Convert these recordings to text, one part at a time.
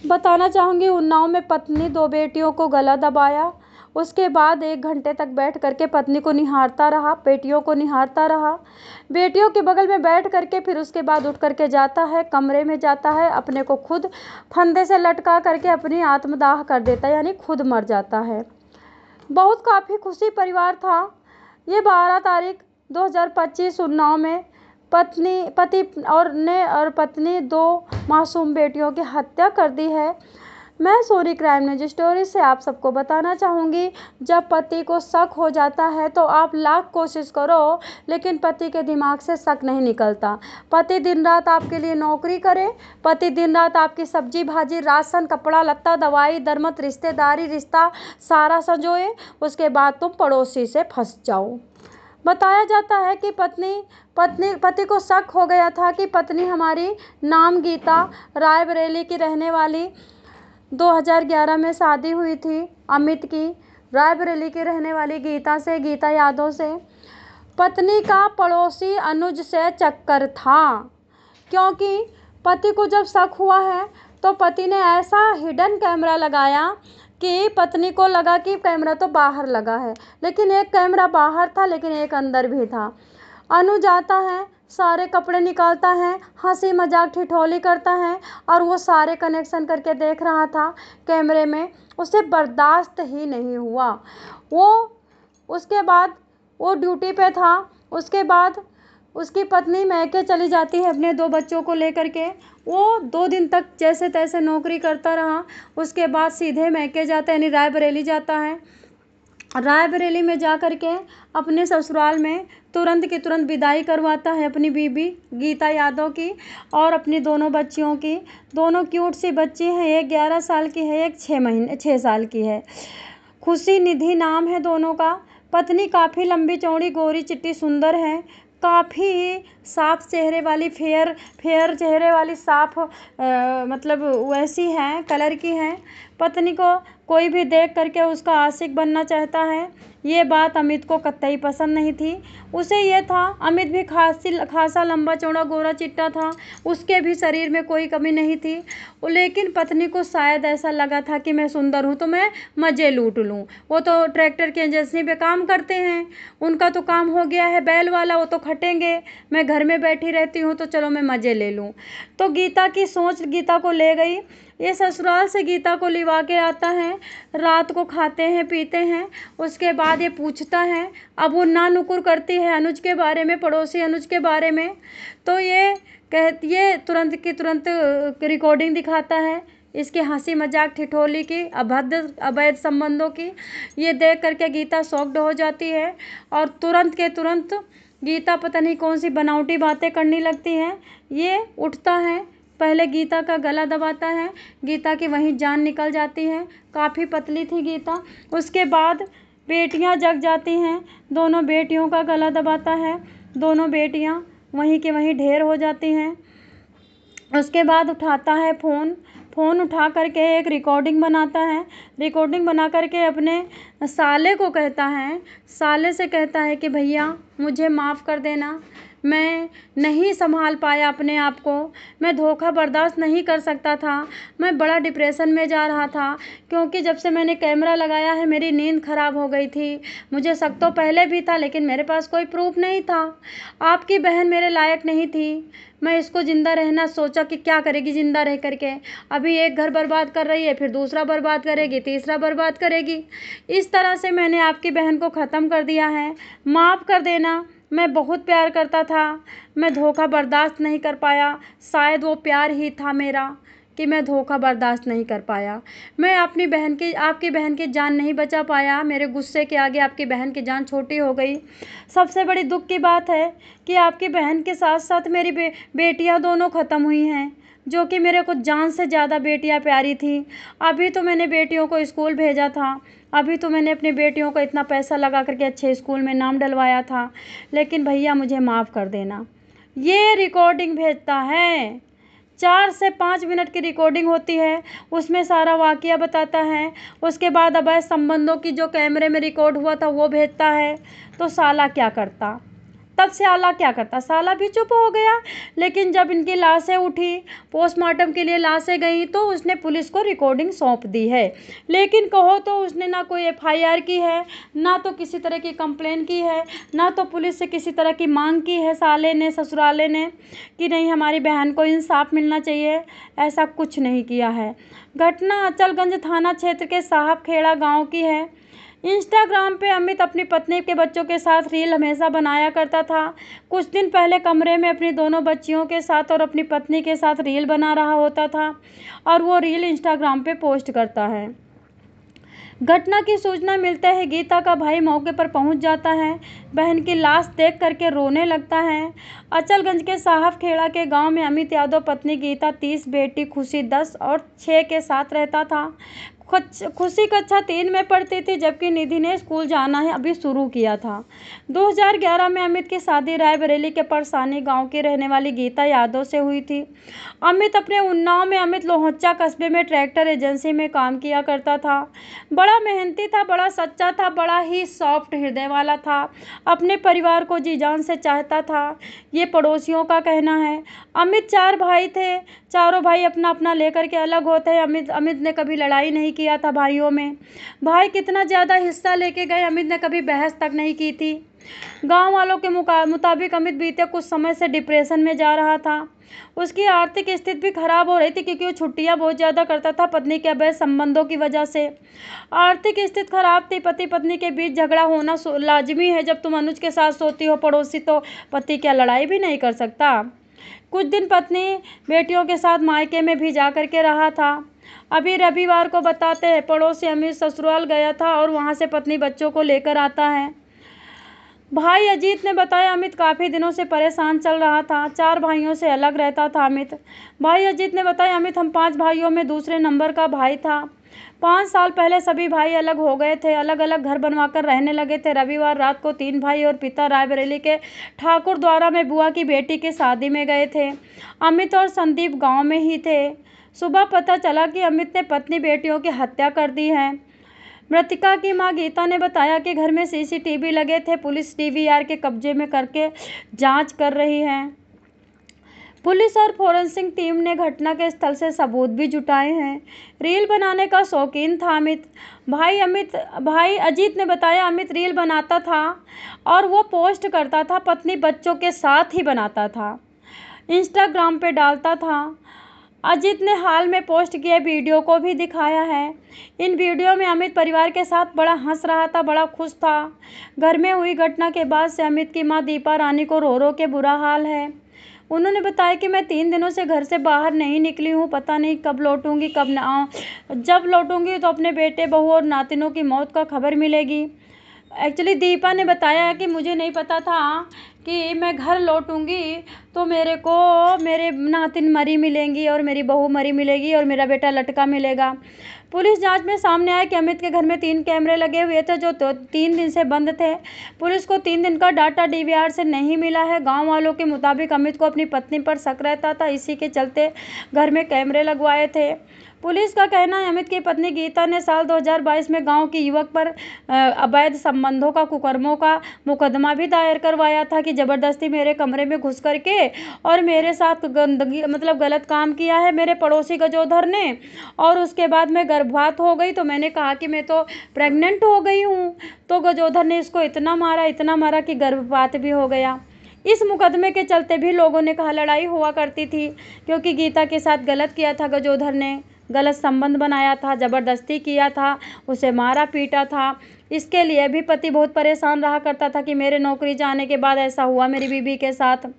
बताना चाहूँगी, उन्नाव में पत्नी 2 बेटियों को गला दबाया। उसके बाद 1 घंटे तक बैठ करके पत्नी को निहारता रहा, बेटियों को निहारता रहा। बेटियों के बगल में बैठ करके फिर उसके बाद उठ करके जाता है, कमरे में जाता है, अपने को खुद फंदे से लटका करके अपनी आत्मदाह कर देता है, यानी खुद मर जाता है। बहुत काफ़ी खुशी परिवार था। ये 12 तारीख 2025 उन्नाव में पति और पत्नी 2 मासूम बेटियों की हत्या कर दी है। मैं सोनी क्राइम न्यूज स्टोरी से आप सबको बताना चाहूँगी, जब पति को शक हो जाता है तो आप लाख कोशिश करो, लेकिन पति के दिमाग से शक नहीं निकलता। पति दिन रात आपके लिए नौकरी करे, पति दिन रात आपकी सब्जी भाजी, राशन, कपड़ा लत्ता, दवाई दरमत, रिश्तेदारी रिश्ता सारा संजोए, उसके बाद तुम पड़ोसी से फंस जाओ। बताया जाता है कि पति को शक हो गया था कि पत्नी हमारी, नाम गीता, रायबरेली की रहने वाली, 2011 में शादी हुई थी अमित की। रायबरेली की रहने वाली गीता यादव से पत्नी का पड़ोसी अनुज से चक्कर था, क्योंकि पति को जब शक हुआ है तो पति ने ऐसा हिडन कैमरा लगाया कि पत्नी को लगा कि कैमरा तो बाहर लगा है, लेकिन एक कैमरा बाहर था लेकिन एक अंदर भी था। अनुज आता है, सारे कपड़े निकालता है, हंसी मजाक ठिठोली करता है और वो सारे कनेक्शन करके देख रहा था कैमरे में। उसे बर्दाश्त ही नहीं हुआ। उसके बाद वो ड्यूटी पे था। उसके बाद उसकी पत्नी मैके चली जाती है अपने 2 बच्चों को लेकर के। वो 2 दिन तक जैसे तैसे नौकरी करता रहा। उसके बाद सीधे मैके जाता है, यानी रायबरेली जाता है। रायबरेली में जा कर के अपने ससुराल में तुरंत की तुरंत विदाई करवाता है अपनी बीबी गीता यादव की और अपनी दोनों बच्चियों की। दोनों क्यूट सी बच्ची हैं, एक 11 साल की है, एक 6 साल की है। खुशी निधि नाम है दोनों का। पत्नी काफ़ी लंबी चौड़ी गोरी चिट्टी सुंदर है, काफ़ी साफ चेहरे वाली, फेयर चेहरे वाली, साफ मतलब वैसी हैं, कलर की हैं। पत्नी को कोई भी देख करके उसका आशिक बनना चाहता है। ये बात अमित को कतई पसंद नहीं थी। उसे ये था, अमित भी खासा लंबा चौड़ा गोरा चिट्टा था, उसके भी शरीर में कोई कमी नहीं थी, लेकिन पत्नी को शायद ऐसा लगा था कि मैं सुंदर हूँ तो मैं मज़े लूट लूँ। वो तो ट्रैक्टर की एजेंसी पे काम करते हैं, उनका तो काम हो गया है बैल वाला, वो तो खटेंगे, मैं घर में बैठी रहती हूँ तो चलो मैं मज़े ले लूँ। तो गीता की सोच गीता को ले गई। ये ससुराल से गीता को लिवा के आता है, रात को खाते हैं पीते हैं। उसके बाद ये पूछता है, अब वो ना नुकुर करती है अनुज के बारे में, पड़ोसी अनुज के बारे में। तो ये तुरंत की तुरंत रिकॉर्डिंग दिखाता है इसके हंसी मजाक ठिठोली की, अवैध संबंधों की। ये देख करके गीता शॉक्ड हो जाती है और तुरंत के तुरंत गीता पता नहीं कौन सी बनावटी बातें करने लगती है। ये उठता है, पहले गीता का गला दबाता है, गीता की वहीं जान निकल जाती है। काफ़ी पतली थी गीता। उसके बाद बेटियां जग जाती हैं, दोनों बेटियों का गला दबाता है, दोनों बेटियां वहीं के वहीं ढेर हो जाती हैं। उसके बाद उठाता है फ़ोन उठा करके एक रिकॉर्डिंग बनाता है। रिकॉर्डिंग बना करके अपने साले को कहता है, साले से कहता है कि भैया मुझे माफ़ कर देना, मैं नहीं संभाल पाया अपने आप को, मैं धोखा बर्दाश्त नहीं कर सकता था, मैं बड़ा डिप्रेशन में जा रहा था, क्योंकि जब से मैंने कैमरा लगाया है मेरी नींद ख़राब हो गई थी। मुझे शक तो पहले भी था लेकिन मेरे पास कोई प्रूफ नहीं था। आपकी बहन मेरे लायक नहीं थी। मैं इसको ज़िंदा रहना सोचा कि क्या करेगी ज़िंदा रह करके, अभी एक घर बर्बाद कर रही है, फिर दूसरा बर्बाद करेगी, तीसरा बर्बाद करेगी। इस तरह से मैंने आपकी बहन को ख़त्म कर दिया है, माफ़ कर देना। मैं बहुत प्यार करता था, मैं धोखा बर्दाश्त नहीं कर पाया, शायद वो प्यार ही था मेरा कि मैं धोखा बर्दाश्त नहीं कर पाया। मैं आपकी बहन की जान नहीं बचा पाया, मेरे गुस्से के आगे आपकी बहन की जान छोटी हो गई। सबसे बड़ी दुख की बात है कि आपकी बहन के साथ साथ मेरी बेटियां दोनों ख़त्म हुई हैं, जो कि मेरे को जान से ज़्यादा बेटियां प्यारी थी। अभी तो मैंने बेटियों को स्कूल भेजा था, अभी तो मैंने अपनी बेटियों को इतना पैसा लगा करके अच्छे स्कूल में नाम डलवाया था, लेकिन भैया मुझे माफ़ कर देना। ये रिकॉर्डिंग भेजता है, 4 से 5 मिनट की रिकॉर्डिंग होती है, उसमें सारा वाक़या बताता है। उसके बाद अवैध संबंधों की जो कैमरे में रिकॉर्ड हुआ था वो भेजता है। तो साला क्या करता, तब साला क्या करता, साला भी चुप हो गया। लेकिन जब इनकी लाशें उठी, पोस्टमार्टम के लिए लाशें गई, तो उसने पुलिस को रिकॉर्डिंग सौंप दी है। लेकिन कहो तो उसने ना कोई एफआईआर की है, ना तो किसी तरह की कंप्लेन की है, ना तो पुलिस से किसी तरह की मांग की है साले ने, ससुराले ने, कि नहीं हमारी बहन को इंसाफ मिलना चाहिए। ऐसा कुछ नहीं किया है। घटना अचलगंज थाना क्षेत्र के साहब खेड़ा गाँव की है। इंस्टाग्राम पे अमित अपनी पत्नी के बच्चों के साथ रील हमेशा बनाया करता था। कुछ दिन पहले कमरे में अपनी दोनों बच्चियों के साथ और अपनी पत्नी के साथ रील बना रहा होता था और वो रील इंस्टाग्राम पे पोस्ट करता है। घटना की सूचना मिलते ही गीता का भाई मौके पर पहुंच जाता है। बहन की लाश देख करके रोने लगता है। अचलगंज के साहब खेड़ा के गांव में अमित यादव पत्नी गीता 30, बेटी खुशी 10 और 6 के साथ रहता था। खुशी कक्षा 3 में पढ़ती थी, जबकि निधि ने स्कूल जाना है अभी शुरू किया था। 2011 में अमित की शादी रायबरेली के परसानी गांव की रहने वाली गीता यादव से हुई थी। अमित अपने उन्नाव में अमित लोहच्चा कस्बे में ट्रैक्टर एजेंसी में काम किया करता था। बड़ा मेहनती था, बड़ा सच्चा था, बड़ा ही सॉफ्ट हृदय वाला था। अपने परिवार को जी जान से चाहता था, ये पड़ोसियों का कहना है। अमित 4 भाई थे, चारों भाई अपना अपना लेकर के अलग होते हैं। अमित ने कभी लड़ाई नहीं किया था भाइयों में। भाई कितना ज़्यादा हिस्सा लेके गए, अमित ने कभी बहस तक नहीं की थी। गांव वालों के मुताबिक अमित बीते कुछ समय से डिप्रेशन में जा रहा था। उसकी आर्थिक स्थिति भी खराब हो रही थी, क्योंकि वो छुट्टियां बहुत ज़्यादा करता था पत्नी के अवैध संबंधों की वजह से। आर्थिक स्थिति खराब थी, पति पत्नी के बीच झगड़ा होना लाजमी है। जब तुम अनुज के साथ सोती हो पड़ोसी, तो पति क्या लड़ाई भी नहीं कर सकता। कुछ दिन पत्नी बेटियों के साथ मायके में भी जा करके रहा था। अभी रविवार को बताते हैं, पड़ोसी अमित ससुराल गया था और वहां से पत्नी बच्चों को लेकर आता है। भाई अजीत ने बताया, अमित काफ़ी दिनों से परेशान चल रहा था। 4 भाइयों से अलग रहता था अमित। भाई अजीत ने बताया, अमित हम 5 भाइयों में दूसरे नंबर का भाई था। 5 साल पहले सभी भाई अलग हो गए थे, अलग अलग घर बनवाकर रहने लगे थे। रविवार रात को 3 भाई और पिता रायबरेली के ठाकुर द्वारा में बुआ की बेटी की शादी में गए थे। अमित और संदीप गाँव में ही थे। सुबह पता चला कि अमित ने पत्नी बेटियों की हत्या कर दी है। मृतका की मां गीता ने बताया कि घर में सीसीटीवी लगे थे। पुलिस डीवीआर के कब्जे में करके जांच कर रही है। पुलिस और फोरेंसिक टीम ने घटना के स्थल से सबूत भी जुटाए हैं। रील बनाने का शौकीन था अमित। भाई अजीत ने बताया, अमित रील बनाता था और वो पोस्ट करता था, पत्नी बच्चों के साथ ही बनाता था, इंस्टाग्राम पे डालता था। अजीत ने हाल में पोस्ट किए वीडियो को भी दिखाया है। इन वीडियो में अमित परिवार के साथ बड़ा हंस रहा था, बड़ा खुश था। घर में हुई घटना के बाद से अमित की मां दीपा रानी को रो रो के बुरा हाल है। उन्होंने बताया कि मैं 3 दिनों से घर से बाहर नहीं निकली हूँ, पता नहीं कब लौटूंगी, कब न जब लौटूंगी तो अपने बेटे, बहू और नातिनों की मौत का खबर मिलेगी। एक्चुअली दीपा ने बताया कि मुझे नहीं पता था कि मैं घर लौटूंगी तो मेरे को मेरे नातिन मरी मिलेंगी और मेरी बहू मरी मिलेगी और मेरा बेटा लटका मिलेगा। पुलिस जांच में सामने आया कि अमित के घर में 3 कैमरे लगे हुए थे, जो 3 दिन से बंद थे। पुलिस को 3 दिन का डाटा डीवीआर से नहीं मिला है। गांव वालों के मुताबिक अमित को अपनी पत्नी पर शक रहता था, इसी के चलते घर में कैमरे लगवाए थे। पुलिस का कहना है, अमित की पत्नी गीता ने साल 2022 में गांव की युवक पर अवैध संबंधों का, कुकर्मों का मुकदमा भी दायर करवाया था कि जबरदस्ती मेरे कमरे में घुस करके और मेरे साथ गंदगी, मतलब गलत काम किया है मेरे पड़ोसी गजोधर ने। और उसके बाद मैं गर्भवती हो गई तो मैंने कहा कि मैं तो प्रेग्नेंट हो गई हूँ, तो गजोधर ने इसको इतना मारा कि गर्भवती भी हो गया। इस मुकदमे के चलते भी लोगों ने कहा लड़ाई हुआ करती थी, क्योंकि गीता के साथ गलत किया था गजोधर ने, गलत संबंध बनाया था, ज़बरदस्ती किया था, उसे मारा पीटा था। इसके लिए भी पति बहुत परेशान रहा करता था कि मेरे नौकरी जाने के बाद ऐसा हुआ मेरी बीवी के साथ।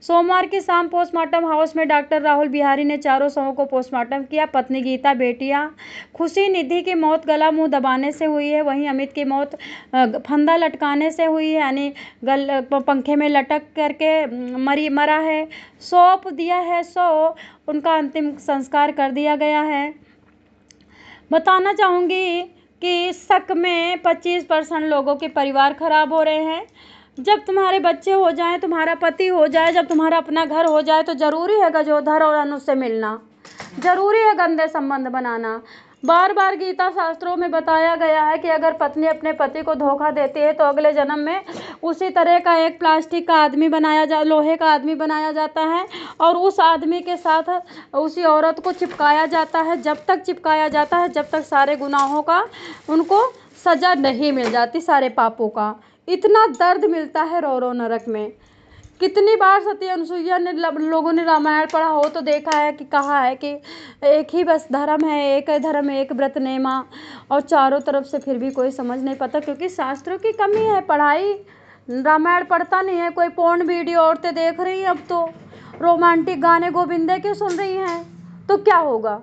सोमवार की शाम पोस्टमार्टम हाउस में डॉक्टर राहुल बिहारी ने चारों शवों को पोस्टमार्टम किया। पत्नी गीता, बेटियां खुशी, निधि की मौत गला मुंह दबाने से हुई है। वहीं अमित की मौत फंदा लटकाने से हुई है, यानी पंखे में लटक करके मरा है। सौंप दिया है उनका अंतिम संस्कार कर दिया गया है। बताना चाहूँगी कि शक में 25% लोगों के परिवार खराब हो रहे हैं। जब तुम्हारे बच्चे हो जाएं, तुम्हारा पति हो जाए, जब तुम्हारा अपना घर हो जाए, तो ज़रूरी है गजोधर और अनुज से मिलना, ज़रूरी है गंदे संबंध बनाना। बार बार गीता शास्त्रों में बताया गया है कि अगर पत्नी अपने पति को धोखा देती है तो अगले जन्म में उसी तरह का एक प्लास्टिक का आदमी लोहे का आदमी बनाया जाता है और उस आदमी के साथ उसी औरत को चिपकाया जाता है। जब तक चिपकाया जाता है जब तक सारे गुनाहों का उनको सजा नहीं मिल जाती, सारे पापों का। इतना दर्द मिलता है रो रो नरक में। कितनी बार सती अनुसुईया ने लोगों ने रामायण पढ़ा हो तो देखा है कि कहा है कि एक ही बस धर्म है, एक है धर्म, एक व्रत नेमा, और चारों तरफ से फिर भी कोई समझ नहीं पाता क्योंकि शास्त्रों की कमी है। पढ़ाई रामायण पढ़ता नहीं है कोई। पोर्न वीडियो औरतें देख रही हैं, अब तो रोमांटिक गाने गोविंदे के सुन रही हैं, तो क्या होगा।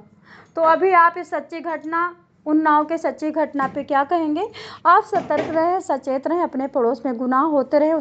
तो अभी आप इस सच्ची घटना, उन्नाव के सच्ची घटना पे क्या कहेंगे। आप सतर्क रहें, सचेत रहें, अपने पड़ोस में गुनाह होते रहे